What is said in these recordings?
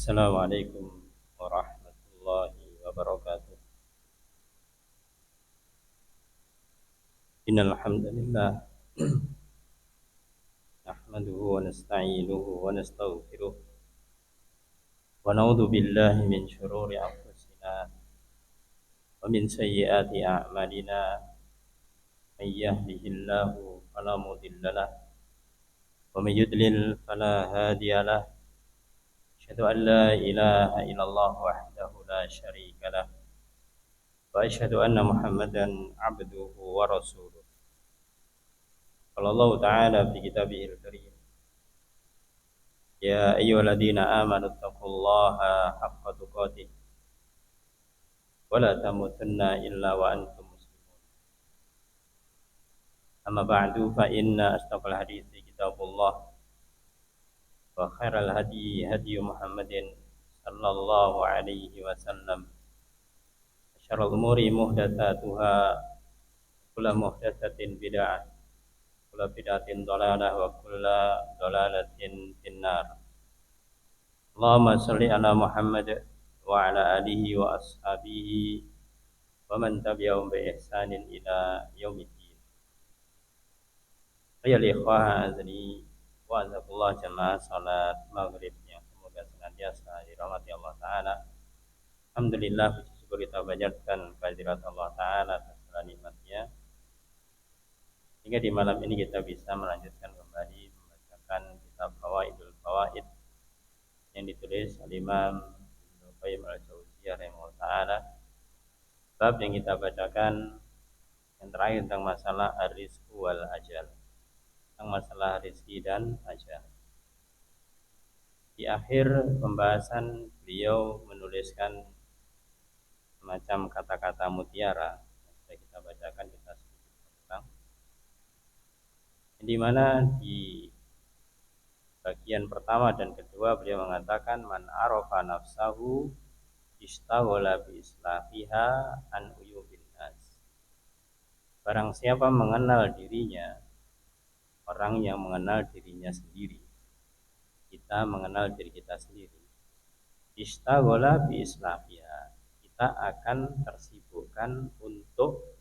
Assalamualaikum warahmatullahi wabarakatuh. Innal hamdalillah nahmaduhu wa nasta'inuhu wa nastaghfiruh wa na'udzu billahi min shururi anfusina wa min sayyiati a'malina. May yahdihillahu fala mudilla lahu wa may yudlil fala hadiya lahu. Asyhadu an la ilaha illallah wahdahu la syarika lahu wa asyhadu anna Muhammadan 'abduhu wa rasuluh. Qala Allah ta'ala fi kitabihil karim, ya ayyuhalladzina amanu taqullaha haqqa tuqatih wa la tamutunna illa wa antum muslimun. Amma ba'du, fa inna asdaqal hadithi kitabullah wa khairal hadi hadi Muhammadin sallallahu alaihi wasallam. Syarrul umuri muhdatsatuha, kullu muhdatsatin bid'ah, kullu bid'atin dhalalah wa kullu dhalalatin finnar. Allahumma shalli ala Muhammad wa ala alihi wa ashabihi wa man tabi'ahum bi ihsanin ila yaumiddin. Ayol ikhwah azani wa azakullah jamaah salat maghrib yang semoga senantiasa dirahmati Allah Ta'ala. Alhamdulillah, puji syukur kita panjatkan kehadirat Allah Ta'ala atas segala nikmatnya, hingga di malam ini kita bisa melanjutkan kembali membacakan kitab Fawaidul Fawaid yang ditulis Al-Imam Ibnu Qayyim Al-Jauziyah rahimahullah ta'ala. Bab yang kita bacakan yang terakhir tentang masalah ar-rizqu wal ajal, tentang masalah rezeki dan ajal. Di akhir pembahasan beliau menuliskan semacam kata-kata mutiara yang sudah kita bacakan, kita sedikit mengulang, di mana di bagian pertama dan kedua beliau mengatakan man arafa nafsahu istaghala bi islahiha an uyubin nas. Barang siapa mengenal dirinya, orang yang mengenal dirinya sendiri, kita mengenal diri kita sendiri, istaghala bi islahiha, kita akan tersibukkan untuk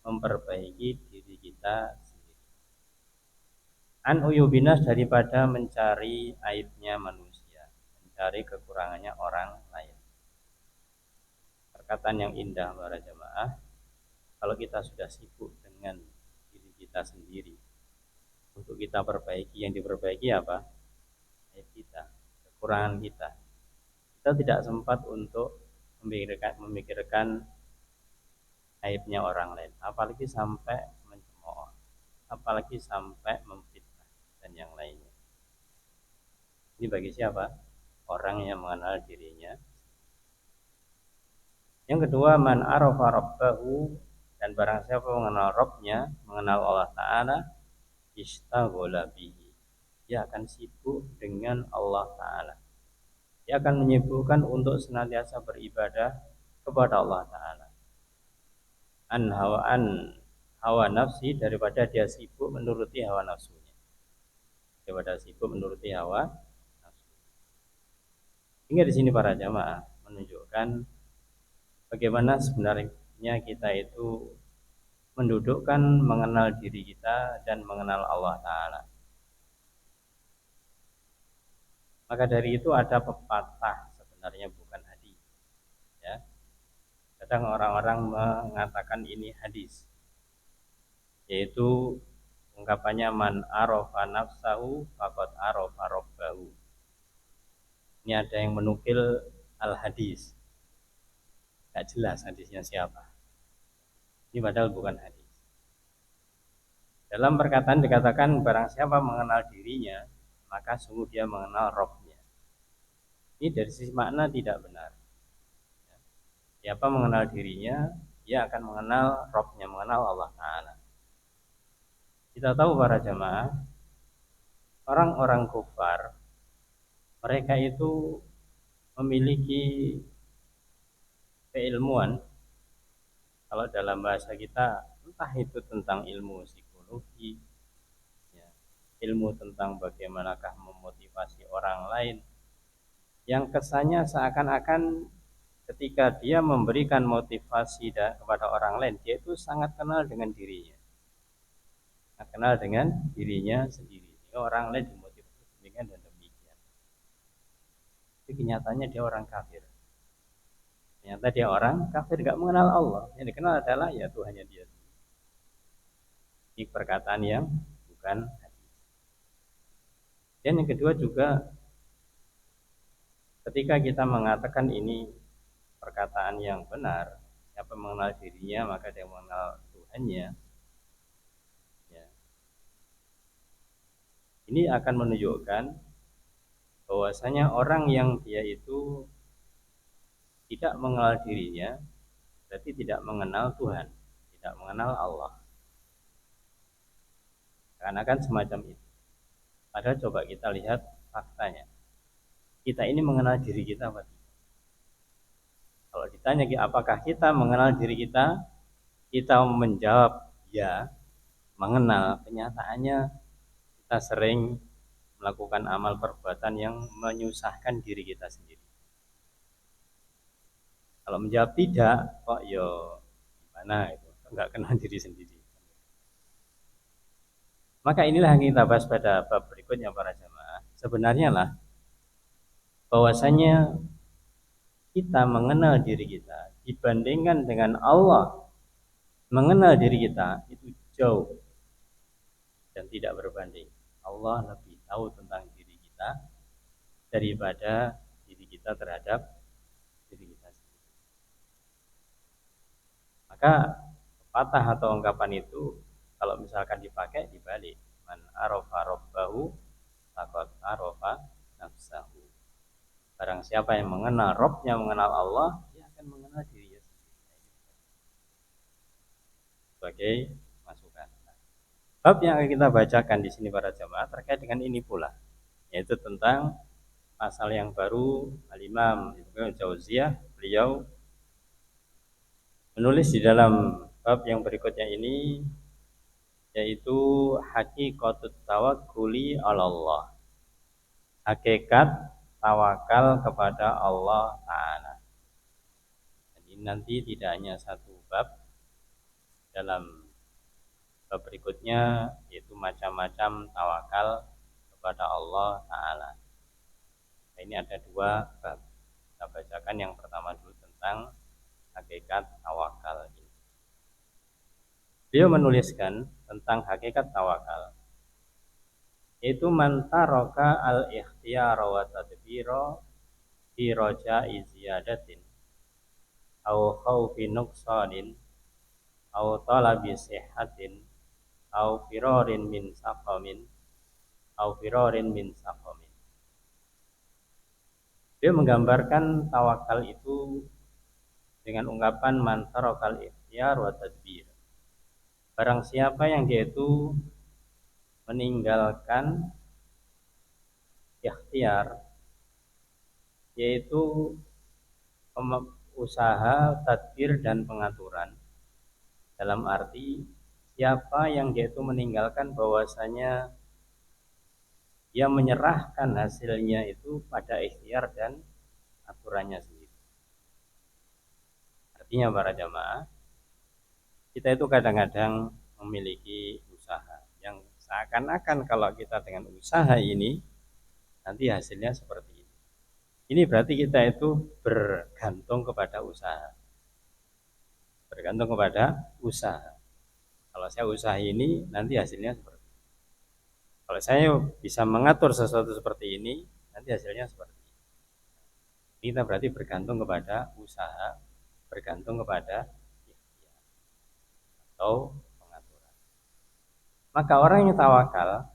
memperbaiki diri kita sendiri. An uyubinas, daripada mencari aibnya manusia, mencari kekurangannya orang lain. Perkataan yang indah para jamaah. Kalau kita sudah sibuk dengan diri kita sendiri, untuk kita perbaiki, yang diperbaiki apa? Aib kita, kekurangan kita. Kita tidak sempat untuk memikirkan aibnya orang lain, apalagi sampai mencemooh, apalagi sampai memfitnah dan yang lainnya. Ini bagi siapa? Orang yang mengenal dirinya. Yang kedua, man arafa rabbahu, dan barang siapa mengenal Rabbnya, mengenal Allah Ta'ala, istaghala bihi, dia akan sibuk dengan Allah Ta'ala. Dia akan menyibukkan untuk senantiasa beribadah kepada Allah Ta'ala. An hawa nafsi, daripada dia sibuk menuruti hawa nafsunya, daripada sibuk menuruti hawa nafsu. Hingga di sini para jamaah menunjukkan bagaimana sebenarnya kita itu mendudukkan mengenal diri kita dan mengenal Allah Ta'ala. Maka dari itu ada pepatah, sebenarnya bukan hadis, ya. Kadang orang-orang mengatakan ini hadis, yaitu ungkapannya man arafa nafsahu faqad arafa rabbahu. Ini ada yang menukil al-hadis, gak jelas hadisnya siapa. Ini padahal bukan hadis. Dalam perkataan dikatakan barang siapa mengenal dirinya, maka sungguh dia mengenal Rabbnya. Ini dari sisi makna tidak benar. Siapa mengenal dirinya, dia akan mengenal Rabbnya, mengenal Allah Ta'ala. Kita tahu para jamaah, orang-orang kufar, mereka itu memiliki keilmuan. Kalau dalam bahasa kita, entah itu tentang ilmu psikologi, ya, ilmu tentang bagaimanakah memotivasi orang lain, yang kesannya seakan-akan ketika dia memberikan motivasi kepada orang lain, dia itu sangat kenal dengan dirinya, sangat kenal dengan dirinya sendiri. Orang lain dimotivasi demikian dan demikian. Tapi kenyataannya dia orang kafir. Ternyata dia orang kafir, gak mengenal Allah. Yang dikenal adalah ya Tuhannya dia. Ini perkataan yang bukan hadis. Dan yang kedua juga, ketika kita mengatakan ini perkataan yang benar, siapa mengenal dirinya maka dia mengenal Tuhannya. Ya. Ini akan menunjukkan bahwasanya orang yang dia itu tidak mengenal dirinya berarti tidak mengenal Tuhan, tidak mengenal Allah. Karena kan semacam itu. Padahal coba kita lihat faktanya. Kita ini mengenal diri kita apa tidak? Kalau ditanya apakah kita mengenal diri kita, kita menjawab ya, mengenal. Kenyataannya kita sering melakukan amal perbuatan yang menyusahkan diri kita sendiri. Kalau menjawab tidak, kok yo gimana itu, enggak kenal diri sendiri. Maka inilah yang kita bahas pada bab berikutnya para jamaah. Sebenarnya lah bahwasanya kita mengenal diri kita dibandingkan dengan Allah mengenal diri kita itu jauh dan tidak berbanding. Allah lebih tahu tentang diri kita daripada diri kita terhadap diri kita sendiri. Maka patah atau ungkapan itu kalau misalkan dipakai dibalik, man arafa rabbahu faqad arafa nafsahu. Barang siapa yang mengenal Rabbnya, mengenal Allah, dia akan mengenal dirinya sendiri. Sebagai masukan. Bab yang akan kita bacakan di sini para jamaah terkait dengan ini pula, yaitu tentang pasal yang baru. Al-Imam Ibnu Jauziyah beliau menulis di dalam bab yang berikutnya ini, yaitu hakikatut tawakkuli 'ala Allah. Hakikat tawakal kepada Allah Ta'ala. Jadi nanti tidak hanya satu bab, dalam bab berikutnya yaitu macam-macam tawakal kepada Allah Ta'ala. Nah, ini ada dua bab. Kita bacakan yang pertama dulu tentang hakikat tawakal ini. Beliau menuliskan tentang hakikat tawakal, yaitu man taraka al-ikhtiyara wa tadbira fi raja'i ziyadatin au khaufi nuqsanin au talabi sihhatin au firarin min saqamin au firarin min saqamin. Dia menggambarkan tawakal itu dengan ungkapan man tarakal ikhtiyar wa tadbir. Barang siapa yang dia itu meninggalkan ikhtiar, yaitu usaha, tadbir dan pengaturan. Dalam arti siapa yang dia itu meninggalkan bahwasanya dia menyerahkan hasilnya itu pada ikhtiar dan aturannya sendiri. Artinya para jamaah, kita itu kadang-kadang memiliki usaha yang seakan-akan kalau kita dengan usaha ini nanti hasilnya seperti ini. Ini berarti kita itu bergantung kepada usaha. Bergantung kepada usaha. Kalau saya usaha ini nanti hasilnya seperti ini. Kalau saya bisa mengatur sesuatu seperti ini nanti hasilnya seperti ini. Kita berarti bergantung kepada usaha, bergantung kepada ikhtiar atau pengaturan. Maka orang yang tawakal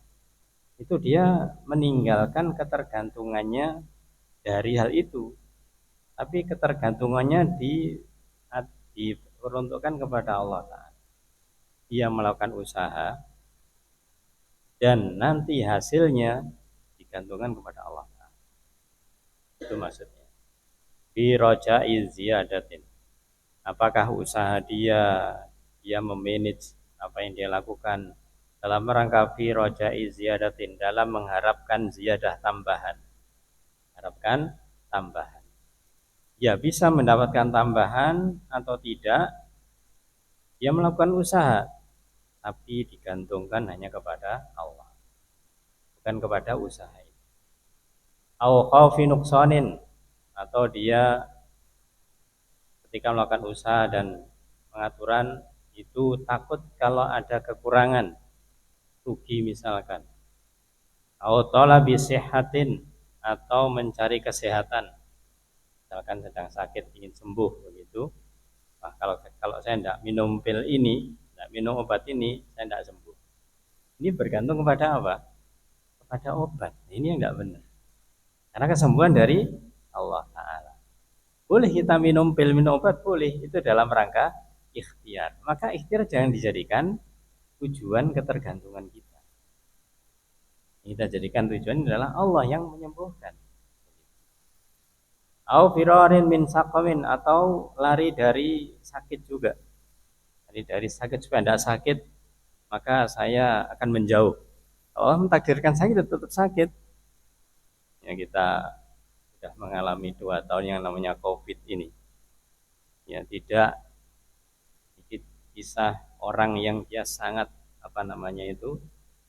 itu dia meninggalkan ketergantungannya dari hal itu, tapi ketergantungannya diperuntukkan kepada Allah Ta'ala. Dia melakukan usaha dan nanti hasilnya digantungkan kepada Allah Ta'ala. Itu maksudnya. Bi raja'i ziyadatin. Apakah usaha dia memanage apa yang dia lakukan dalam rangka fi raja'i ziyadatin, dalam mengharapkan ziyadah tambahan. Harapkan tambahan. Ya bisa mendapatkan tambahan atau tidak, dia melakukan usaha, tapi digantungkan hanya kepada Allah, bukan kepada usaha itu. Au khaufi nuqsanin, atau dia ketika melakukan usaha dan pengaturan itu takut kalau ada kekurangan, rugi misalkan. Au talabi sihhatin, atau mencari kesehatan, misalkan sedang sakit ingin sembuh begitu. Nah, kalau saya tidak minum pil ini, tidak minum obat ini, saya tidak sembuh. Ini bergantung kepada apa? Kepada obat. Ini yang tidak benar. Karena kesembuhan dari Allah Ta'ala. Boleh kita minum pil, minum obat, boleh. Itu dalam rangka ikhtiar. Maka ikhtiar jangan dijadikan tujuan ketergantungan kita. Kita jadikan tujuan adalah Allah yang menyembuhkan. Au firarin min saqamin, atau lari dari sakit juga. Lari dari sakit supaya tidak sakit, maka saya akan menjauh. Allah mentakdirkan sakit, tetap sakit. Ya, kita sudah mengalami 2 tahun yang namanya COVID ini. Ya, tidak sedikit kisah orang yang dia sangat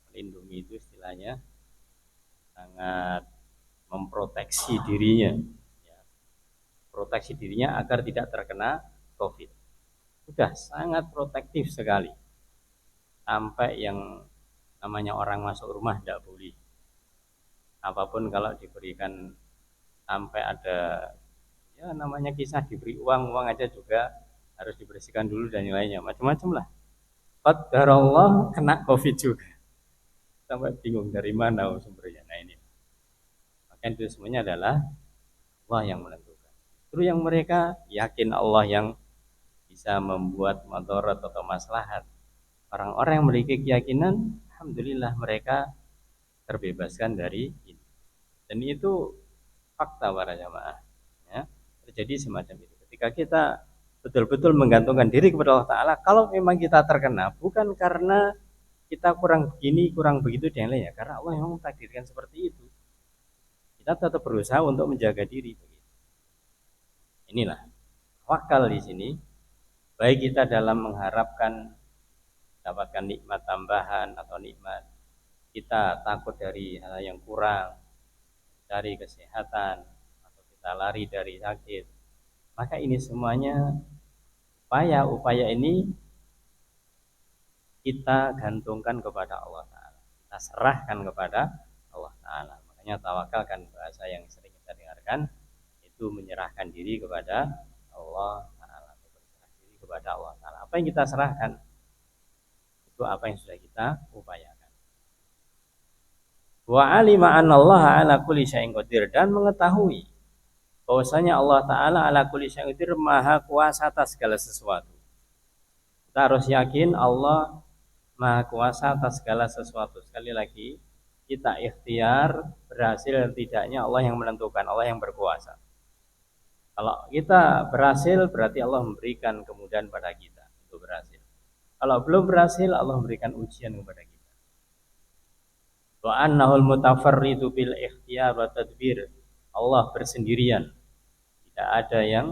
melindungi itu istilahnya, sangat memproteksi dirinya, ya, proteksi dirinya agar tidak terkena COVID. Sudah sangat protektif sekali, sampai yang namanya orang masuk rumah tidak boleh. Apapun kalau diberikan, sampai ada ya namanya kisah diberi uang aja juga harus dibersihkan dulu dan nilainya macam-macam lah. Qadarullah kena COVID juga, sampai bingung dari mana sumbernya. Nah ini, maka itu semuanya adalah Allah yang menentukan. Terus yang mereka yakin Allah yang bisa membuat madarat atau maslahat. Orang-orang yang memiliki keyakinan, alhamdulillah mereka terbebaskan dari ini. Dan itu fakta para jamaah. Ya, terjadi semacam itu. Ketika kita betul-betul menggantungkan diri kepada Allah Ta'ala, kalau memang kita terkena, bukan karena kita kurang begini, kurang begitu dan lainnya, karena Allah memang takdirkan seperti itu. Kita tetap berusaha untuk menjaga diri. Inilah tawakal di sini. Baik kita dalam mengharapkan mendapatkan nikmat tambahan atau nikmat, kita takut dari hal yang kurang, dari kesehatan, atau kita lari dari sakit, maka ini semuanya upaya ini kita gantungkan kepada Allah Ta'ala, kita serahkan kepada Allah Ta'ala. Makanya tawakal kan bahasa yang sering kita dengarkan, itu menyerahkan diri kepada Allah Ta'ala, berserah diri kepada Allah Ta'ala. Apa yang kita serahkan, itu apa yang sudah kita upayakan. Wa alima annallaha ala kulli syai'in qadir, dan mengetahui bahwasanya Allah Ta'ala ala kulli syai'in qadir, maha kuasa atas segala sesuatu. Kita harus yakin Allah maha kuasa atas segala sesuatu. Sekali lagi, kita ikhtiar berhasil dan tidaknya Allah yang menentukan, Allah yang berkuasa. Kalau kita berhasil berarti Allah memberikan kemudahan pada kita untuk berhasil. Kalau belum berhasil, Allah memberikan ujian kepada kita. Wa annahul mutafarridu bil ikhtiyar wa tadbir. Allah bersendirian, tidak ada yang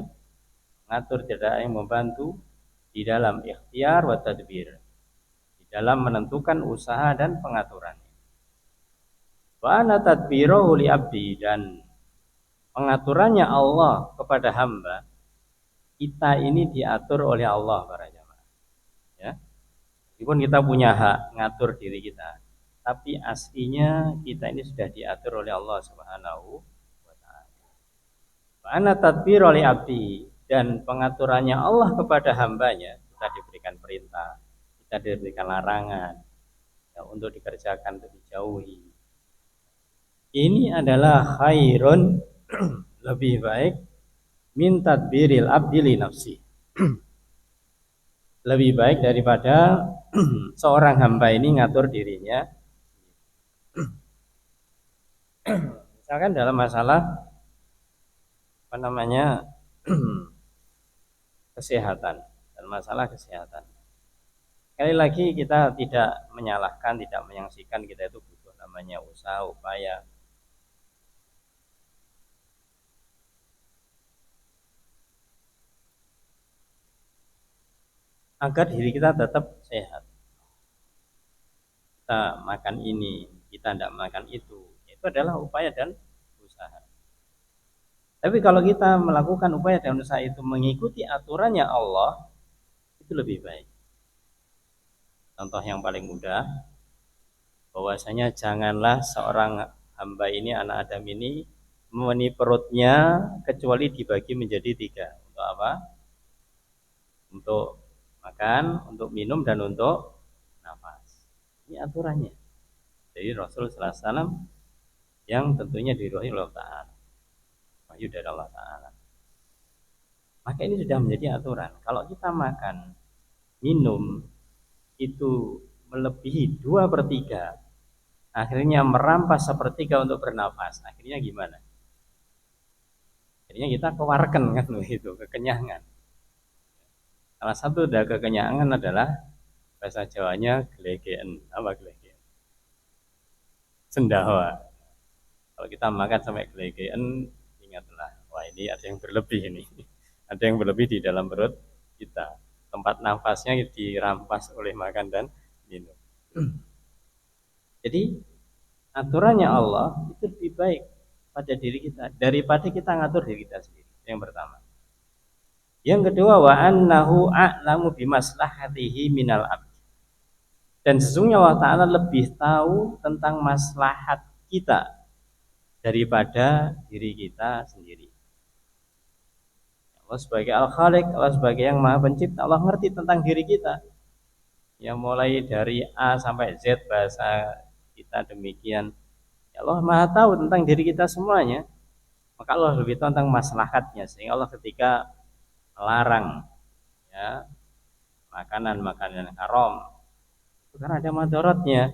mengatur, tidak ada yang membantu di dalam ikhtiar wa tadbir, di dalam menentukan usaha dan pengaturannya. Wa ana tadbirahu li abdi, dan pengaturannya Allah kepada hamba, kita ini diatur oleh Allah para jamaah. Ya. Meskipun kita punya hak ngatur diri kita, tapi aslinya kita ini sudah diatur oleh Allah Subhanahu wa taala. Wa ana tadbira li abdi, dan pengaturannya Allah kepada hambanya, kita diberikan perintah, kita diberikan larangan, ya, untuk dikerjakan, untuk dijauhi. Ini adalah khairun, lebih baik, min tadbiril abdi li nafsi, lebih baik daripada seorang hamba ini ngatur dirinya. Misalkan dalam masalah kesehatan, dan masalah kesehatan. Sekali lagi kita tidak menyalahkan, tidak menyangsikan, kita itu butuh namanya usaha, upaya. agar diri kita tetap sehat. Kita makan ini, kita tidak makan itu adalah upaya dan usaha. Tapi kalau kita melakukan upaya dan usaha itu mengikuti aturannya Allah, itu lebih baik. Contoh yang paling mudah, bahwasanya janganlah seorang hamba ini, anak Adam ini, memenuhi perutnya kecuali dibagi menjadi 3. Untuk apa? Untuk makan, untuk minum, dan untuk nafas. Ini aturannya. Jadi Rasul sallallahu alaihi wasallam yang tentunya diruhi Allah Ta'ala, wahyu dari Allah Ta'ala. Maka ini sudah menjadi aturan. Kalau kita makan, minum itu melebihi 2/3, akhirnya merampas 1/3 untuk bernafas, akhirnya gimana? Akhirnya kita keluarkan kan begitu, kekenyangan. Salah satu dari kekenyangan adalah bahasa Jawanya glegeen. Apa glegeen? Sendawa. Kalau kita makan sampai glegeen, ingatlah, wah ini ada yang berlebih ini. Ada yang berlebih di dalam perut kita. Tempat nafasnya dirampas oleh makan dan minum. Jadi aturannya Allah itu lebih baik pada diri kita daripada kita ngatur diri kita sendiri. Yang pertama. Yang kedua, wa annahu a'lamu bimaslahatihi minal abd. Dan sesungguhnya Allah Ta'ala lebih tahu tentang maslahat kita daripada diri kita sendiri. Allah sebagai Al-Khaliq, Allah sebagai yang Maha Pencipta, Allah ngerti tentang diri kita. Yang mulai dari A sampai Z bahasa kita demikian. Ya Allah Maha tahu tentang diri kita semuanya. Maka Allah lebih tahu tentang maslahatnya, sehingga Allah ketika melarang ya makanan-makanan haram itu karena ada madaratnya.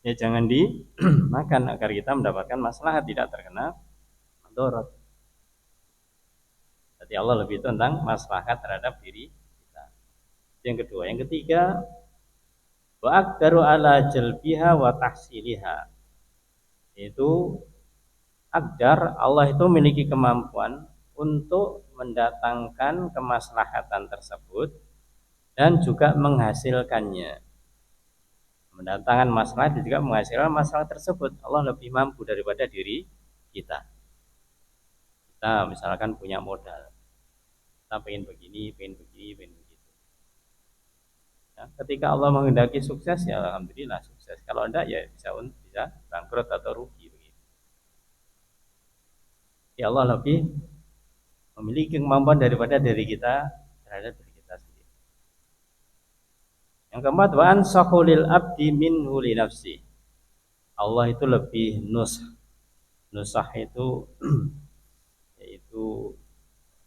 Ya jangan dimakan agar kita mendapatkan maslahat, tidak terkena madarat. Jadi Allah lebih tahu tentang maslahat terhadap diri kita. Yang kedua, yang ketiga, wa aqdaru ala jalbiha wa tahsiliha. Itu aqdar, Allah itu memiliki kemampuan untuk mendatangkan kemaslahatan tersebut dan juga menghasilkannya. Mendatangkan masalah dan juga menghasilkan masalah tersebut. Allah lebih mampu daripada diri kita. Kita misalkan punya modal, kita pengen begini, pengen begitu. Ya, ketika Allah menghendaki sukses, ya alhamdulillah sukses. Kalau enggak, ya bisa bangkrut atau rugi. Begitu. Ya Allah lebih memiliki kemampuan daripada diri kita terhadap diri kita sendiri. Yang keempat, wa ansahu lil abdi minhu li nafsi. Allah itu lebih nusah itu yaitu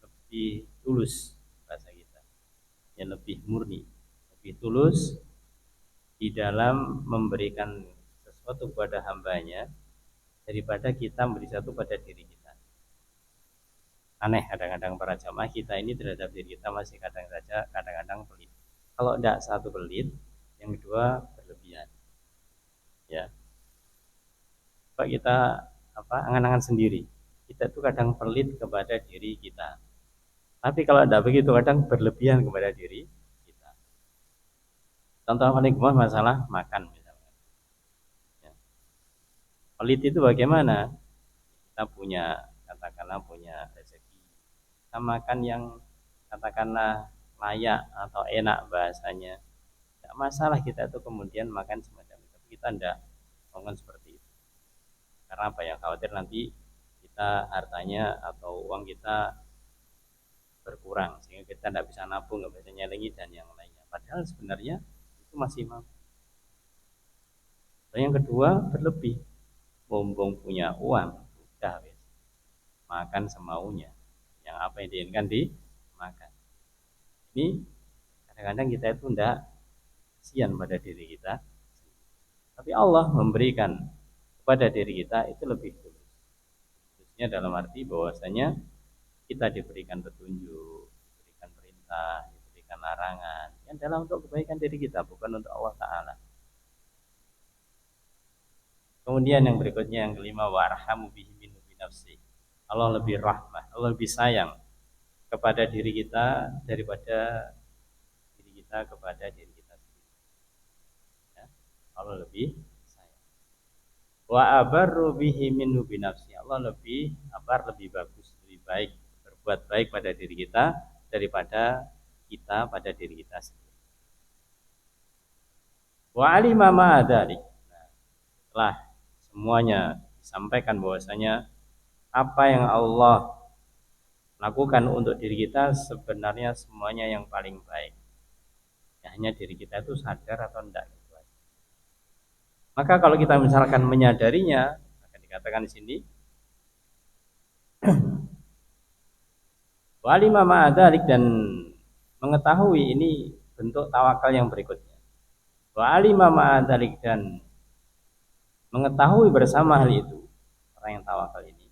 lebih tulus bahasa kita. Ya lebih murni, lebih tulus di dalam memberikan sesuatu kepada hambanya daripada kita memberi sesuatu pada diri kita. Aneh kadang-kadang para jamaah kita ini terhadap diri kita masih kadang-kadang pelit. Kalau tidak satu pelit, yang kedua berlebihan. Ya. Coba kita angan-angan sendiri. Kita itu kadang pelit kepada diri kita. Tapi kalau tidak begitu, kadang berlebihan kepada diri kita. Contoh paling gampang masalah makan misalnya. Ya. Pelit itu bagaimana? Kita katakanlah punya rezeki. Kita makan yang katakanlah layak atau enak bahasanya. Tidak masalah kita itu kemudian makan semacam itu. Tapi kita tidak ngomong seperti itu. Karena apa ya? Khawatir nanti kita hartanya atau uang kita berkurang sehingga kita tidak bisa nabung, nggak bisa nyelengi dan yang lainnya. Padahal sebenarnya itu masih mampu. Dan yang kedua berlebih, mumpung punya uang, udah makan semaunya, yang apa yang diinginkan dimakan. Ini kadang-kadang kita itu tidak kasihan pada diri kita, tapi Allah memberikan kepada diri kita itu lebih tulus. Tulusnya dalam arti bahwasanya kita diberikan petunjuk, diberikan perintah, diberikan larangan yang adalah untuk kebaikan diri kita, bukan untuk Allah Ta'ala. Kemudian yang berikutnya yang kelima, warhamu bihi minhu binafsi. Allah lebih rahmah, Allah lebih sayang kepada diri kita daripada diri kita kepada diri kita sendiri. Ya, Allah lebih sayang. Wa abarru bihi minhu binafsi. Allah lebih lebih bagus, lebih baik berbuat baik pada diri kita daripada kita pada diri kita sendiri. Wa alima ma dzalik. Setelah semuanya disampaikan bahwasanya apa yang Allah lakukan untuk diri kita sebenarnya semuanya yang paling baik. Ya, hanya diri kita itu sadar atau enggak gitu aja. Maka kalau kita misalkan menyadarinya, akan dikatakan di sini walima ma'adzalik, dan mengetahui ini bentuk tawakal yang berikutnya. Walima ma'adzalik, dan mengetahui bersama hal itu, orang yang tawakal ini,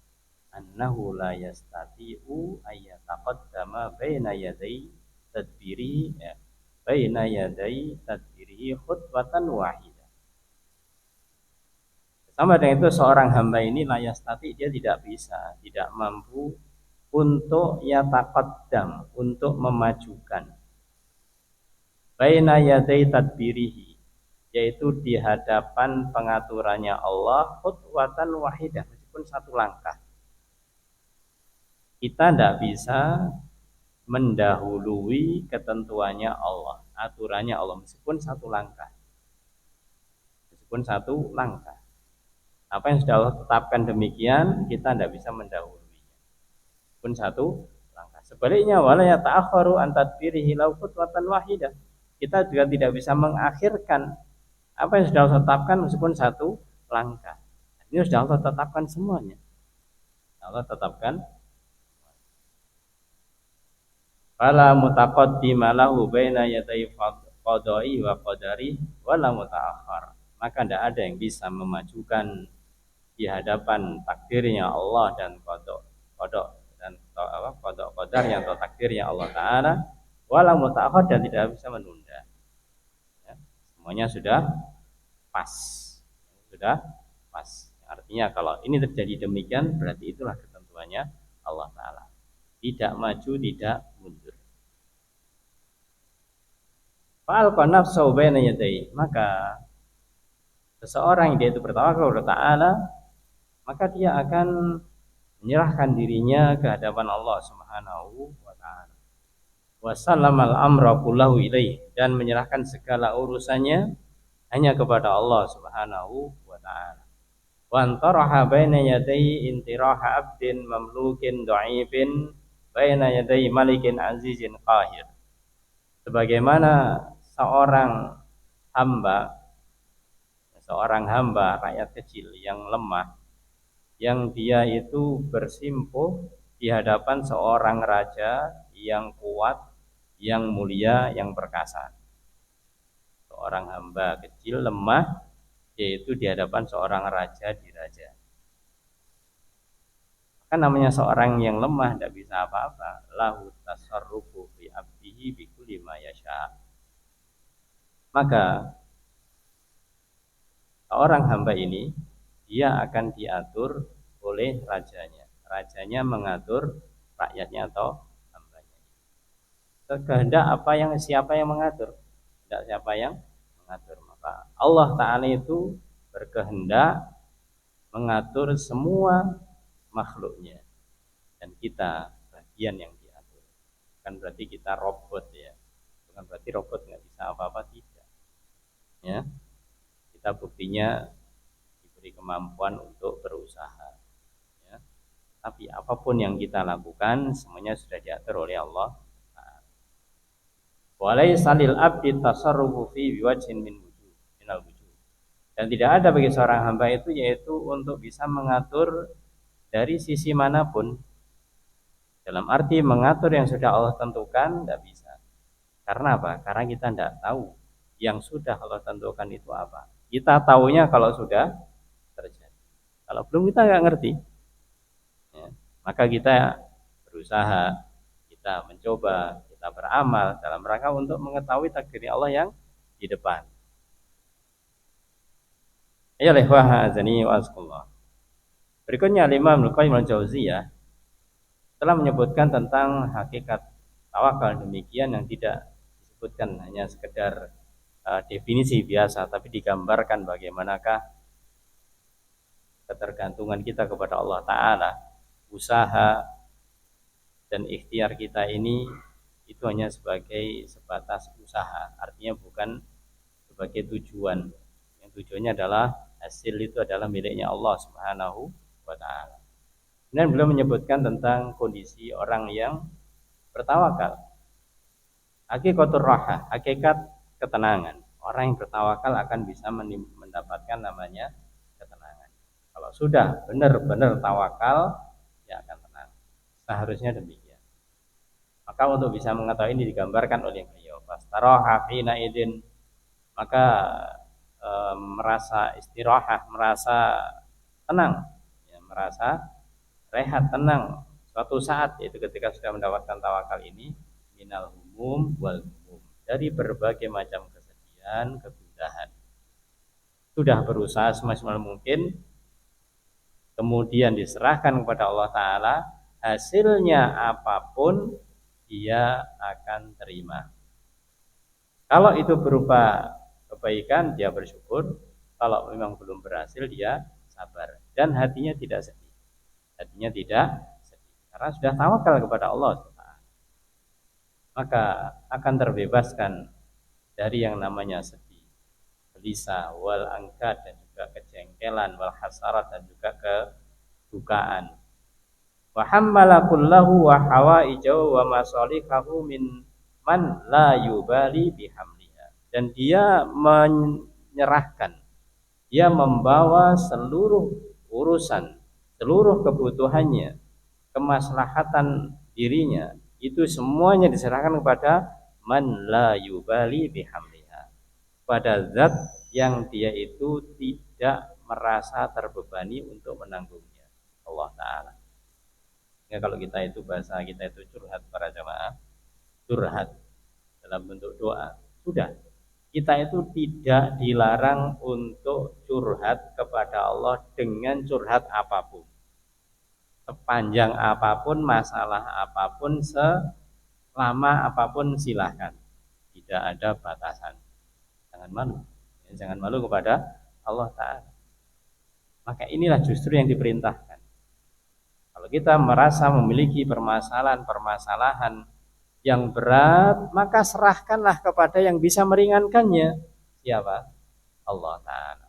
annahu la yastati'u ayyataqaddama baina yaday tadbiri, ya, baina yaday tadbiri khutbatan wahidah. Sama dengan itu, seorang hamba ini la yastati, dia tidak bisa, tidak mampu untuk yataqaddam, untuk memajukan baina yaday tadbirihi, yaitu di hadapan pengaturannya Allah, khutwatan wahidah, meskipun satu langkah. Kita tidak bisa mendahului ketentuannya Allah, aturannya Allah, meskipun satu langkah. Meskipun satu langkah. Apa yang sudah Allah tetapkan demikian, kita tidak bisa mendahuluinya. Meskipun satu langkah. Sebaliknya, wala yata'akharu an tadbirihi law khutwatan wahidah. Kita juga tidak bisa mengakhirkan apa yang sudah Allah tetapkan meskipun satu langkah. Ini sudah Allah tetapkan semuanya. Allah tetapkan. Fala mutaqaddima lahu baina yaday qada'i wa qadari wala muta'akhir. Maka tidak ada yang bisa memajukan di hadapan takdirnya Allah dan qada dan qadar yang atau takdirnya Allah Ta'ala, wala muta'akhir, dan tidak bisa menunda. Ya, semuanya sudah pas. Sudah pas. Artinya kalau ini terjadi demikian, berarti itulah ketentuannya Allah Ta'ala. Tidak maju, tidak mundur. Fa'alqa nafsahu baina yadayhi, maka seseorang yang dia itu bertawakal kepada Ta'ala, maka dia akan menyerahkan dirinya ke hadapan Allah Subhanahu wa Ta'ala. Wa sallamal amra kullahu ilaihi, dan menyerahkan segala urusannya hanya kepada Allah Subhanahu wa Ta'ala. Wa antaraha baina yadayhi intiraha abdin mamlukin dha'ifin baina yadayhi malikin azizin qahir. Sebagaimana seorang hamba rakyat kecil yang lemah, yang dia itu bersimpuh di hadapan seorang raja yang kuat, yang mulia, yang perkasa. Seorang hamba kecil lemah, yaitu di hadapan seorang raja diraja. Kan namanya seorang yang lemah tidak bisa apa-apa. Lahu tasarrufu fi abdihi bi kulli ma yasha. Maka seorang hamba ini, dia akan diatur oleh rajanya. Rajanya mengatur rakyatnya atau hambanya. Kehendak siapa yang mengatur? Tidak siapa yang mengatur. Maka Allah Ta'ala itu berkehendak mengatur semua makhluknya, dan kita bagian yang diatur. Bukan berarti kita robot, ya. Bukan berarti robot nggak bisa apa-apa, tidak. Ya, kita buktinya diberi kemampuan untuk berusaha. Ya. Tapi apapun yang kita lakukan, semuanya sudah diatur oleh Allah. Walaysa lil abdi tasarrufu fi wajhin minal wujuh. Dan tidak ada bagi seorang hamba itu, yaitu untuk bisa mengatur dari sisi manapun. Dalam arti mengatur yang sudah Allah tentukan, tidak bisa. Karena apa? Karena kita tidak tahu yang sudah Allah tentukan itu apa. Kita tahunya kalau sudah terjadi. Kalau belum, kita nggak ngerti. Ya, maka kita berusaha, kita mencoba, kita beramal dalam rangka untuk mengetahui takdir Allah yang di depan. Ya lehwah azani wa asqullah. Berikutnya Imam Al-Qayyim Al-Jauziyah telah menyebutkan tentang hakikat tawakal demikian yang tidak disebutkan hanya sekedar definisi biasa, tapi digambarkan bagaimanakah ketergantungan kita kepada Allah Ta'ala. Usaha dan ikhtiar kita ini itu hanya sebagai sebatas usaha, artinya bukan sebagai tujuan. Yang tujuannya adalah hasil itu adalah miliknya Allah Subhanahu wa Ta'ala. Dan beliau menyebutkan tentang kondisi orang yang bertawakal. Hakikatur raha, hakikat ketenangan. Orang yang bertawakal akan bisa mendapatkan namanya ketenangan. Kalau sudah benar-benar tawakal, ya akan tenang. Seharusnya demikian. Maka untuk bisa mengetahui ini digambarkan oleh beliau. Fastaraha hina idin, maka merasa istirahat, merasa tenang, ya, merasa rehat, tenang suatu saat, yaitu ketika sudah mendapatkan tawakal ini, minal humum wal humum, dari berbagai macam kesedihan, kegundahan. Sudah berusaha semaksimal mungkin, kemudian diserahkan kepada Allah Ta'ala, hasilnya apapun dia akan terima. Kalau itu berupa kebaikan, dia bersyukur. Kalau memang belum berhasil, dia sabar. Dan hatinya tidak sedih. Hatinya tidak sedih, karena sudah tawakal kepada Allah. Maka akan terbebaskan dari yang namanya sedih, gelisah, wal angkat, dan juga kejengkelan, wal hasarat, dan juga kedukaan. Wa hammala kullahu wa hawaijahu wa masalihahu min man la yubali bihamliha. Dan dia menyerahkan, dia membawa seluruh urusan, seluruh kebutuhannya, kemaslahatan dirinya, itu semuanya diserahkan kepada man la yubali bihamliha, pada zat yang dia itu tidak merasa terbebani untuk menanggungnya, Allah Ta'ala. Ya, kalau kita itu bahasa kita itu curhat para jamaah, curhat dalam bentuk doa, sudah, kita itu tidak dilarang untuk curhat kepada Allah dengan curhat apapun, sepanjang apapun, masalah apapun, selama apapun, silahkan, tidak ada batasan. Jangan malu, jangan malu kepada Allah Ta'ala. Maka inilah justru yang diperintahkan. Kalau kita merasa memiliki permasalahan-permasalahan yang berat, maka serahkanlah kepada yang bisa meringankannya. Siapa? Allah Ta'ala.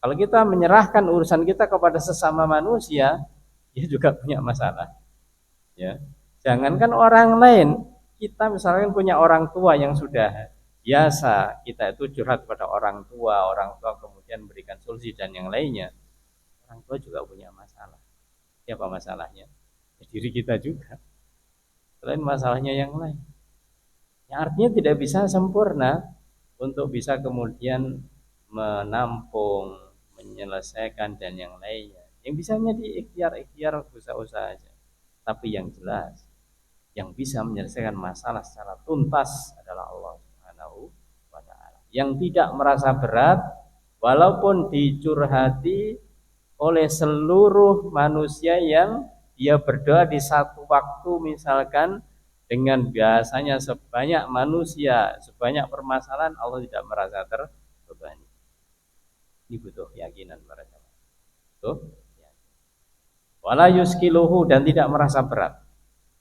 Kalau kita menyerahkan urusan kita kepada sesama manusia, dia juga punya masalah. Ya, jangankan orang lain, kita misalkan punya orang tua yang sudah biasa, kita itu curhat pada orang tua kemudian memberikan solusi dan yang lainnya. Orang tua juga punya masalah. Siapa masalahnya? Diri kita juga. Selain masalahnya yang lain. Yang artinya tidak bisa sempurna untuk bisa kemudian menampung, menyelesaikan dan yang lainnya. Yang bisanya di ikhtiar usaha-usaha saja. Tapi yang jelas, yang bisa menyelesaikan masalah secara tuntas adalah Allah Subhanahu wa Ta'ala. Yang tidak merasa berat walaupun dicurhati oleh seluruh manusia yang dia berdoa di satu waktu, misalkan dengan biasanya sebanyak manusia, sebanyak permasalahan, Allah tidak merasa terbebani. Ini butuh keyakinan para jamaah. Butuh wala yuskiluhu, dan tidak merasa berat,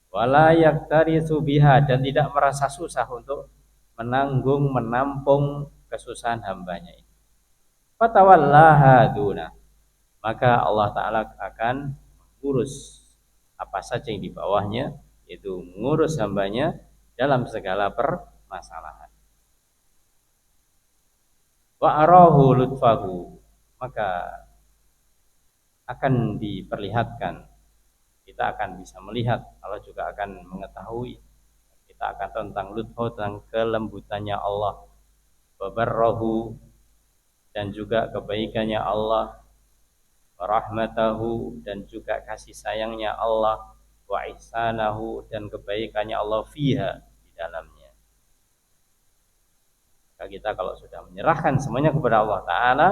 wala yaktaritsu biha, dan tidak merasa susah untuk menampung kesusahan hambanya ini. Fatawallaha duna, maka Allah Ta'ala akan mengurus apa saja yang di bawahnya, yaitu mengurus hambanya dalam segala permasalahan. Wa arahu lutfahu, maka akan diperlihatkan, kita akan bisa melihat, Allah juga akan mengetahui, kita akan tentang lutfu, tentang kelembutannya Allah, wabarrahu, dan juga kebaikannya Allah, warahmatahu, dan juga kasih sayangnya Allah, wa ihsanahu, dan kebaikannya Allah fiha, di dalamnya. Maka kita kalau sudah menyerahkan semuanya kepada Allah Ta'ala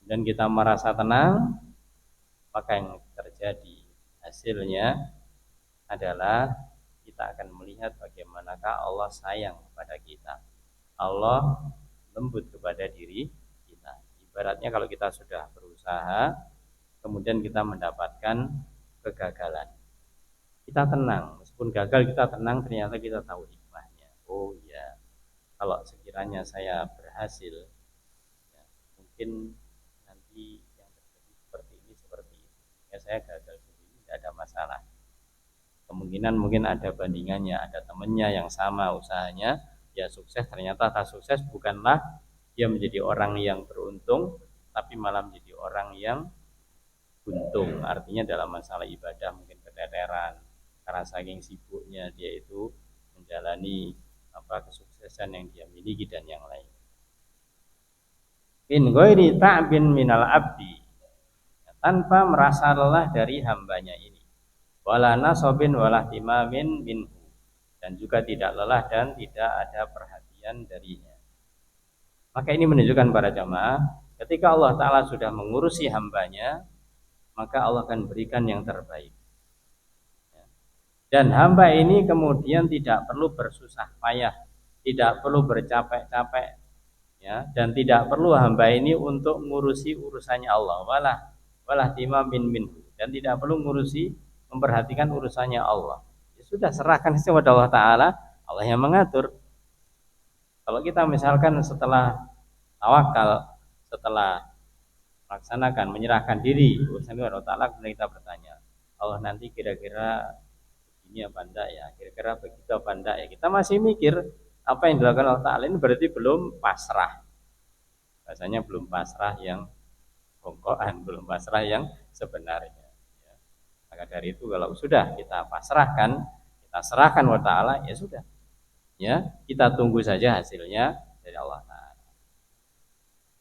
dan kita merasa tenang, maka yang terjadi hasilnya adalah kita kita akan melihat bagaimanakah Allah sayang kepada kita. Allah lembut kepada diri kita. Ibaratnya kalau kita sudah berusaha, kemudian kita mendapatkan kegagalan, kita tenang. Meskipun gagal kita tenang, ternyata kita tahu hikmahnya. Oh iya, kalau sekiranya saya berhasil, ya, mungkin nanti yang terjadi seperti ini. Ya saya gagal dulu, tidak ada masalah. Kemungkinan mungkin ada bandingannya, ada temannya yang sama usahanya, ya sukses. Ternyata tak sukses bukanlah dia menjadi orang yang beruntung, tapi malah menjadi orang yang buntung. Artinya dalam masalah ibadah mungkin keteteran, karena saking sibuknya dia itu menjalani kesuksesan yang dia miliki dan yang lain. Min ghairi ta'bin minal abdi, tanpa merasa lelah dari hambanya ini. Wala nasobin wala timamin minhu, dan juga tidak lelah dan tidak ada perhatian darinya. Maka ini menunjukkan para jamaah, ketika Allah Ta'ala sudah mengurusi hambanya, maka Allah akan berikan yang terbaik. Dan hamba ini kemudian tidak perlu bersusah payah, tidak perlu bercapek-capek, ya, dan tidak perlu hamba ini untuk ngurusi urusannya Allah, walah timamin minhu, dan tidak perlu ngurusi memperhatikan urusannya Allah. Ya sudah, serahkan kepada Allah Ta'ala, Allah yang mengatur. Kalau kita misalkan setelah tawakal, setelah melaksanakan, menyerahkan diri urusan Allah Ta'ala, kemudian kita bertanya, Allah nanti kira-kira ini apa enggak ya, kira-kira begitu apa enggak ya, kita masih mikir apa yang dilakukan Allah Ta'ala ini berarti belum pasrah. Rasanya belum pasrah yang bongkoan, belum pasrah yang sebenarnya, ya. Maka dari itu kalau sudah kita pasrahkan, kita serahkan Allah Ta'ala, ya sudah, ya kita tunggu saja hasilnya dari Allah Ta'ala.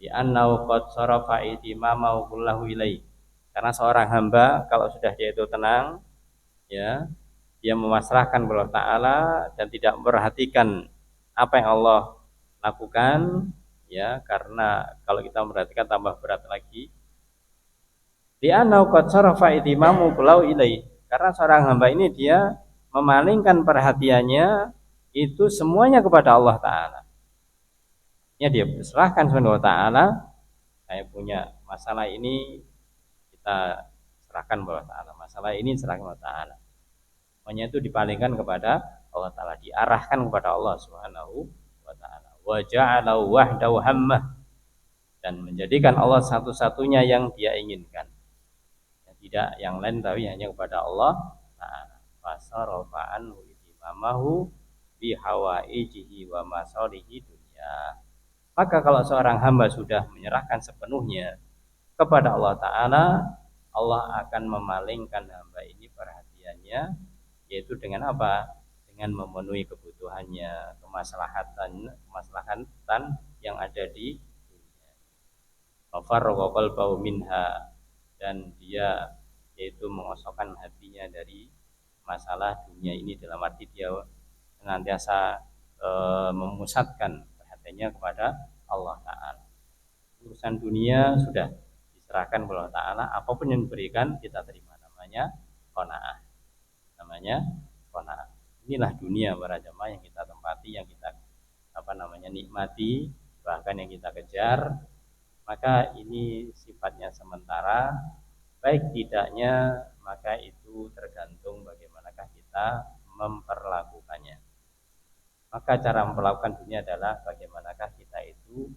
Di annau qad sarafa itimamahu kullahu ilaihi, karena seorang hamba kalau sudah dia itu tenang, ya, dia memasrahkan kepada Allah Ta'ala dan tidak memperhatikan apa yang Allah lakukan, ya, karena kalau kita memperhatikan tambah berat lagi. Li'annau qad sarafa itimamu kulau ilai, karena seorang hamba ini dia memalingkan perhatiannya itu semuanya kepada Allah Ta'ala. Ya, dia serahkan kepada Allah Ta'ala, saya punya masalah ini, kita serahkan kepada Allah Ta'ala, masalah ini serahkan kepada Allah Ta'ala. Semuanya itu dipalingkan kepada Allah Ta'ala, diarahkan kepada Allah Subhanahu wa Ta'ala. Wa ja'alahu wahdahu hammah, dan menjadikan Allah satu-satunya yang dia inginkan, tidak yang lain, tapi hanya kepada Allah Ta'ala. Fasarafa anhu itimamahu bihawaijihi wa masalihi dunya. Maka kalau seorang hamba sudah menyerahkan sepenuhnya kepada Allah Ta'ala, Allah akan memalingkan hamba ini perhatiannya, yaitu dengan apa? Dengan memenuhi kebutuhannya, kemaslahatan yang ada di dunia. Wafarraqa qalbahu minha, dan dia yaitu mengosokkan hatinya dari masalah dunia ini, dalam arti dia senantiasa memusatkan perhatiannya kepada Allah Ta'ala. Urusan dunia sudah diserahkan kepada Allah Ta'ala, apapun yang diberikan kita terima, namanya qanaah. Inilah dunia para jamaah yang kita tempati, yang kita nikmati, bahkan yang kita kejar. Maka ini sifatnya sementara, baik tidaknya maka itu tergantung bagaimanakah kita memperlakukannya. Maka cara memperlakukan dunia adalah bagaimanakah kita itu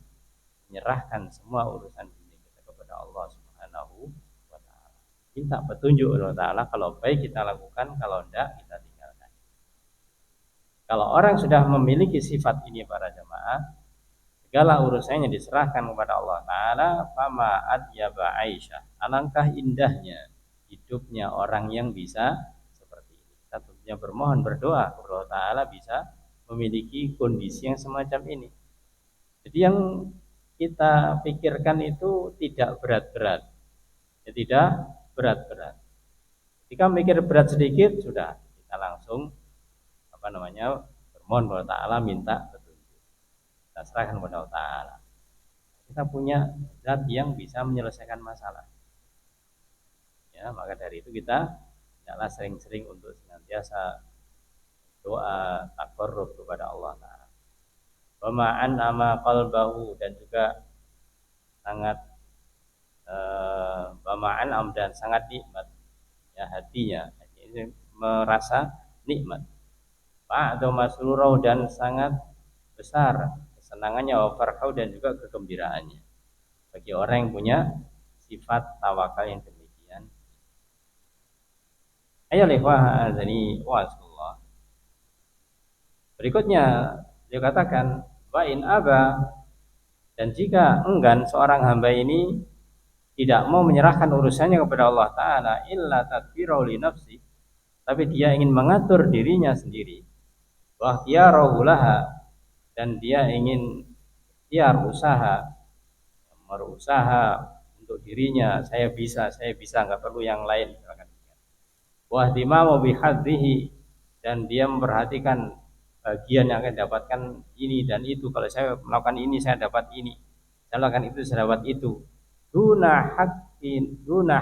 menyerahkan semua urusan dunia kita kepada Allah Subhanahu wa Ta'ala. Minta petunjuk Allah Ta'ala, kalau baik kita lakukan, kalau enggak kita tinggalkan. Kalau orang sudah memiliki sifat ini para jamaah, segala urusannya diserahkan kepada Allah Ta'ala, fama adyaba Aisyah, alangkah indahnya hidupnya orang yang bisa seperti ini. Kita tentunya bermohon, berdoa kepada Allah Ta'ala bisa memiliki kondisi yang semacam ini. Jadi yang kita pikirkan itu tidak berat-berat, ya, tidak berat-berat. Jika mikir berat sedikit, sudah kita langsung bermohon kepada Allah Ta'ala, minta kita serahkan kepada Allah Ta'ala. Kita punya zat yang bisa menyelesaikan masalah, ya, maka dari itu kita tidaklah sering-sering untuk senantiasa doa taqarrub kepada Allah Ta'ala. Wa ma'an ama qalbahu, dan juga sangat wa ma'an dan sangat nikmat ya hatinya, ini merasa nikmat. Atau masrurau, dan sangat besar kesenangannya, wa farhau, dan juga kegembiraannya. Bagi orang yang punya sifat tawakal yang demikian. Ayo lewah azani wa sallallahu. Berikutnya dia katakan wa in aba, dan jika enggan seorang hamba ini tidak mau menyerahkan urusannya kepada Allah Ta'ala, illa tadbirau li nafsi, tapi dia ingin mengatur dirinya sendiri, wa ikhtiyarahu laha, dan dia ingin berusaha untuk dirinya, saya bisa, nggak perlu yang lain, misalkan. Wa ihtimamu bihadhihi, dan dia memperhatikan bagian yang akan dapatkan ini dan itu. Kalau saya melakukan ini saya dapat ini, saya lakukan itu saya dapat itu. Duna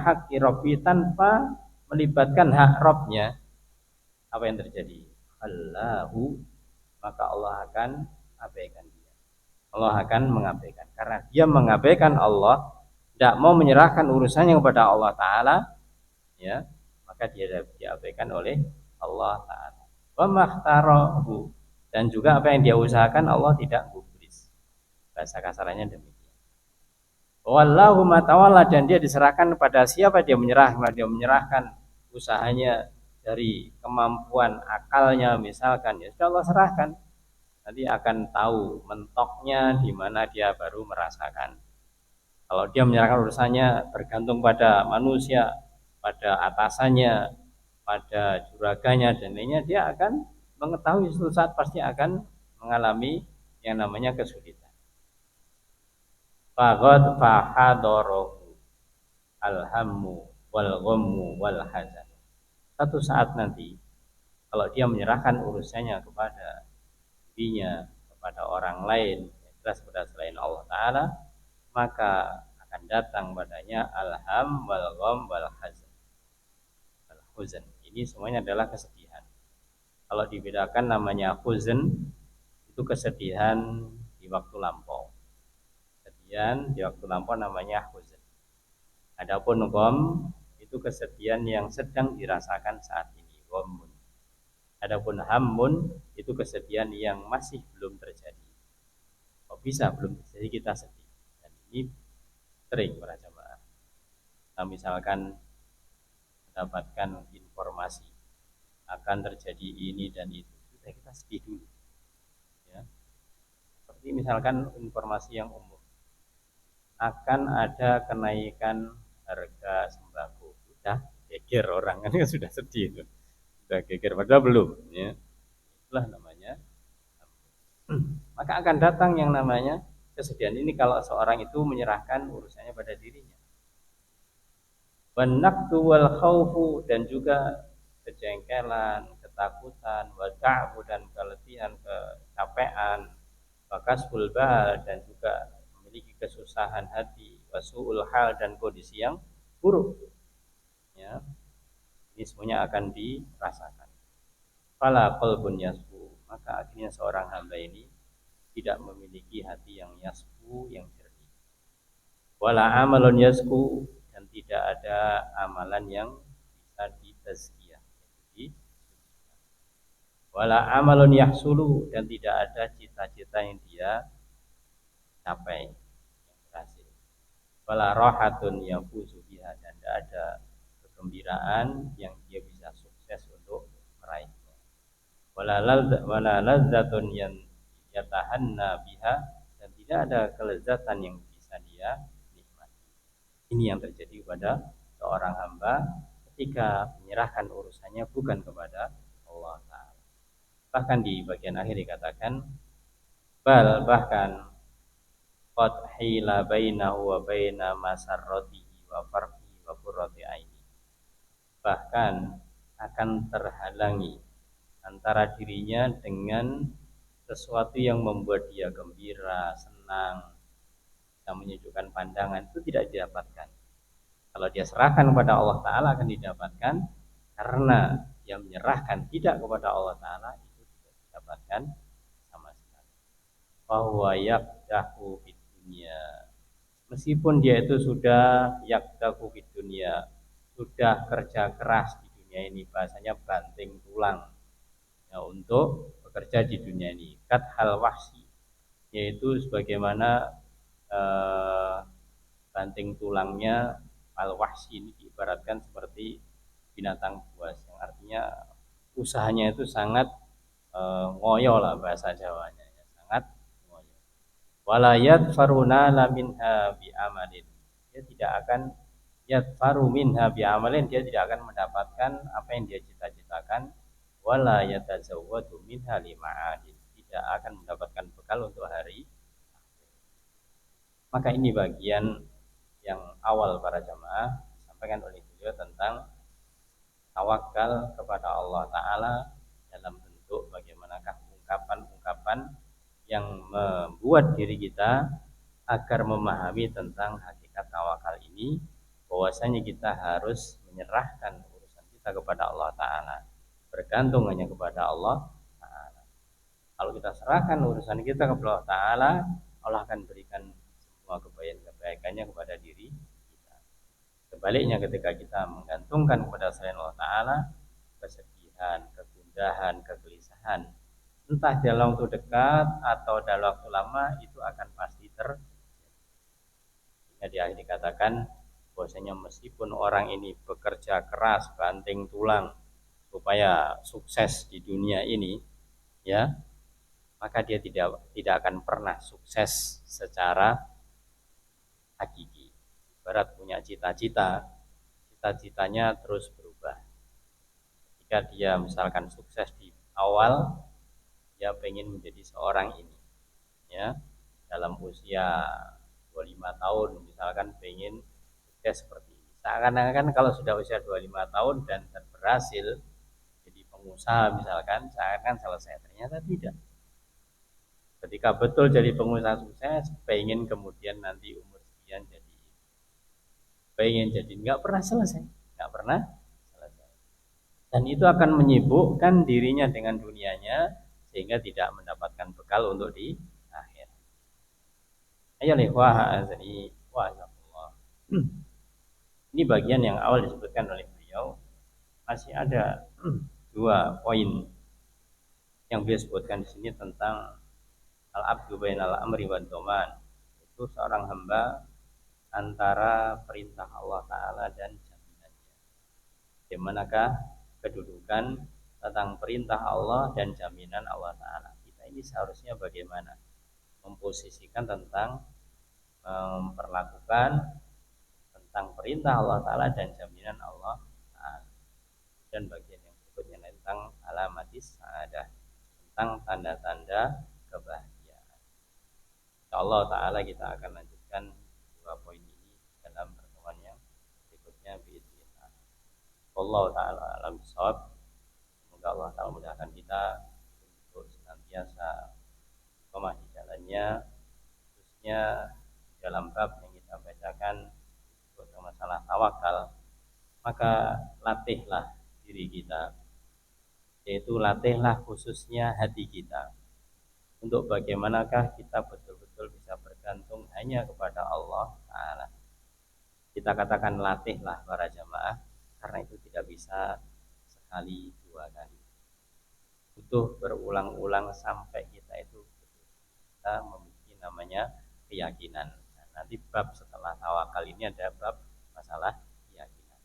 haqqi rabbi, tanpa melibatkan hak Rabbnya. Apa yang terjadi? Allahu, maka Allah akan abaikan dia. Allah akan mengabaikan, karena dia mengabaikan Allah, tidak mau menyerahkan urusannya kepada Allah Ta'ala, ya, maka dia diabaikan oleh Allah Ta'ala. Wa makhtarahu, dan juga apa yang dia usahakan Allah tidak gubris. Bahasa kasarannya demikian. Wallahu matawalla, dan dia diserahkan pada siapa dia menyerahkan usahanya dari kemampuan akalnya, misalkan, ya sudah Allah serahkan. Nanti akan tahu mentoknya di mana dia baru merasakan. Kalau dia menyerahkan urusannya bergantung pada manusia, pada atasannya, pada juraganya dan lainnya, dia akan mengetahui suatu saat pasti akan mengalami yang namanya kesulitan. Faqad fahadarahu alhammu wal ghammu wal hazan. Satu saat nanti kalau dia menyerahkan urusannya kepada dirinya, kepada orang lain, jelas kepada selain Allah Ta'ala, maka akan datang padanya alham wal gham wal hazan. Huzn, ini semuanya adalah kesedihan. Kalau dibedakan namanya huzn, itu kesedihan di waktu lampau. Kesedihan di waktu lampau namanya huzn. Adapun gham, itu kesedihan yang sedang dirasakan saat ini, ghamun. Adapun hammun, itu kesedihan yang masih belum terjadi. Kok bisa belum terjadi kita sedih? Dan ini sering para jamaah. Nah, misalkan mendapatkan informasi akan terjadi ini dan itu, sudah kita sedih dulu, ya. Seperti misalkan informasi yang umum, akan ada kenaikan harga sembako, sudah geger orang kan sudah sedih itu, sudah geger padahal belum, ya. Itulah namanya. Maka akan datang yang namanya kesedihan ini kalau seorang itu menyerahkan urusannya pada dirinya. Wanaktu wal khawfu, dan juga kejengkelan, ketakutan, wada'u, dan keletihan, kecapean, wakasful bal, dan juga memiliki kesusahan hati, wasu'ul hal, dan kondisi yang buruk, ya. Ini semuanya akan dirasakan. Fala qalbun yasfu, maka akhirnya seorang hamba ini tidak memiliki hati yang yasfu, yang jernih. Wala amalun yasku, dan tidak ada amalan yang bisa ditazkiyah. Wala amalun yahsulu, dan tidak ada cita-cita yang dia capai, yang berhasil. Wala rahatun yafuzu biha, dan tidak ada kegembiraan yang dia bisa sukses untuk meraihnya. Wala ladzatun yang yatahanna biha, dan tidak ada kelezatan yang bisa dia nikmati. Ini yang terjadi pada seorang hamba ketika menyerahkan urusannya bukan kepada Allah Ta'ala. Bahkan di bagian akhir dikatakan, bahkan qad hila bainahu wa baina masarratihi wa farhi wa qurrati aini, bahkan akan terhalangi antara dirinya dengan sesuatu yang membuat dia gembira, senang, yang menyejukkan pandangan, itu tidak didapatkan. Kalau dia serahkan kepada Allah Ta'ala akan didapatkan, karena dia menyerahkan tidak kepada Allah Ta'ala, itu mendapatkan sama sekali. Bahwa yakdahu fid dunya, meskipun dia itu sudah yakdahu fid dunya, sudah kerja keras di dunia ini, bahasanya banting tulang ya, untuk bekerja di dunia ini. Kat hal wahsi, yaitu sebagaimana banting tulangnya al wahsi ini diibaratkan seperti binatang buas, yang artinya usahanya itu sangat ngoyo lah bahasa Jawanya ya, sangat ngoyo. Walayat faruna la minha bi amalin, dia tidak akan yatfaru minha bi amalin, dia tidak akan mendapatkan apa yang dia cita-citakan. Wala yatazawwadu minha lima'adin, tidak akan mendapatkan bekal untuk hari. Maka ini bagian yang awal para jamaah disampaikan oleh beliau tentang tawakal kepada Allah Ta'ala dalam bentuk bagaimanakah ungkapan-ungkapan yang membuat diri kita agar memahami tentang hakikat tawakal ini, bahwasanya kita harus menyerahkan urusan kita kepada Allah Ta'ala, bergantung hanya kepada Allah Ta'ala. Kalau kita serahkan urusan kita kepada Allah Ta'ala, Allah akan berikan semua kebaikannya kepada diri kita. Sebaliknya ketika kita menggantungkan kepada selain Allah Ta'ala, kesedihan, kegundahan, kegelisahan, entah dalam waktu dekat atau dalam waktu lama, itu akan pasti terjadi. Jadi dikatakan bahwasanya meskipun orang ini bekerja keras, banting tulang supaya sukses di dunia ini, ya, maka dia tidak akan pernah sukses secara hakiki. Ibarat punya cita-cita, cita-citanya terus berubah. Jika dia misalkan sukses di awal, dia pengen menjadi seorang ini, ya, dalam usia 25 tahun misalkan pengen sukses seperti ini. Seakan-akan kalau sudah usia 25 tahun dan berhasil jadi pengusaha misalkan, seakan-akan selesai. Ternyata tidak. Ketika betul jadi pengusaha sukses, pengen kemudian nanti umur sekian jadi, pengen jadi, nggak pernah selesai, nggak pernah selesai. Dan itu akan menyibukkan dirinya dengan dunianya sehingga tidak mendapatkan bekal untuk di akhir. Ayo lewah azani wa Allah. Ini bagian yang awal disebutkan oleh beliau. Masih ada dua poin yang beliau sebutkan di sini tentang al-abdu bainal amri wad doman, itu seorang hamba antara perintah Allah Ta'ala dan jaminannya. Dimanakah kedudukan tentang perintah Allah dan jaminan Allah Ta'ala? Kita ini seharusnya bagaimana memposisikan tentang memperlakukan tentang perintah Allah Ta'ala dan jaminan Allah Ta'ala. Dan bagian yang berikutnya tentang alamatis sa'adah, tentang tanda-tanda kebahagiaan. Allah Ta'ala kita akan lanjutkan dua poin ini dalam pertemuan yang berikutnya biiznillah. Allah Ta'ala alam bisawab. Semoga Allah Ta'ala mudahkan kita untuk senantiasa istiqomah di jalannya, khususnya dalam bab yang kita bacakan tentang masalah tawakal. Maka latihlah diri kita, yaitu latihlah khususnya hati kita, untuk bagaimanakah kita betul-betul bisa bergantung hanya kepada Allah Ta'ala. Kita katakan latihlah para jamaah, karena itu tidak bisa sekali dua kali, butuh berulang-ulang sampai kita itu kita memiliki namanya keyakinan. Nah, nanti bab setelah tawakal ini ada bab masalah keyakinan,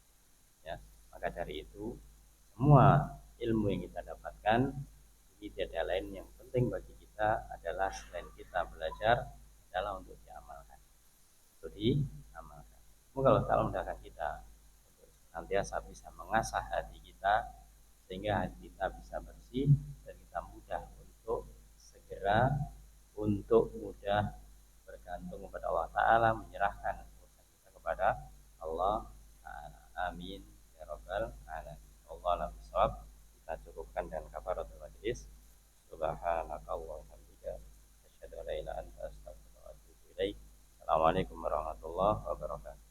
ya. Maka dari itu semua ilmu yang kita dapatkan ini tidak lain yang penting bagi kita adalah selain kita belajar adalah untuk diamalkan, untuk diamalkan. Semoga Allah Ta'ala mudahkan kita untuk nantiasa bisa mengasah hati kita sehingga hati kita bisa bersih dan kita mudah untuk segera mudah bergantung kepada Allah Ta'ala, menyerahkan urusan kita kepada Allah Ta'ala. Amin ya rabbal alamin. Wallahu a'lam bishawab. Kita cukupkan dengan kafaratul majlis. Subhanakallahumma wa bihamdika asyhadu an la ilaha illa anta astaghfiruka wa atubu ilaik. Assalamualaikum warahmatullahi wabarakatuh.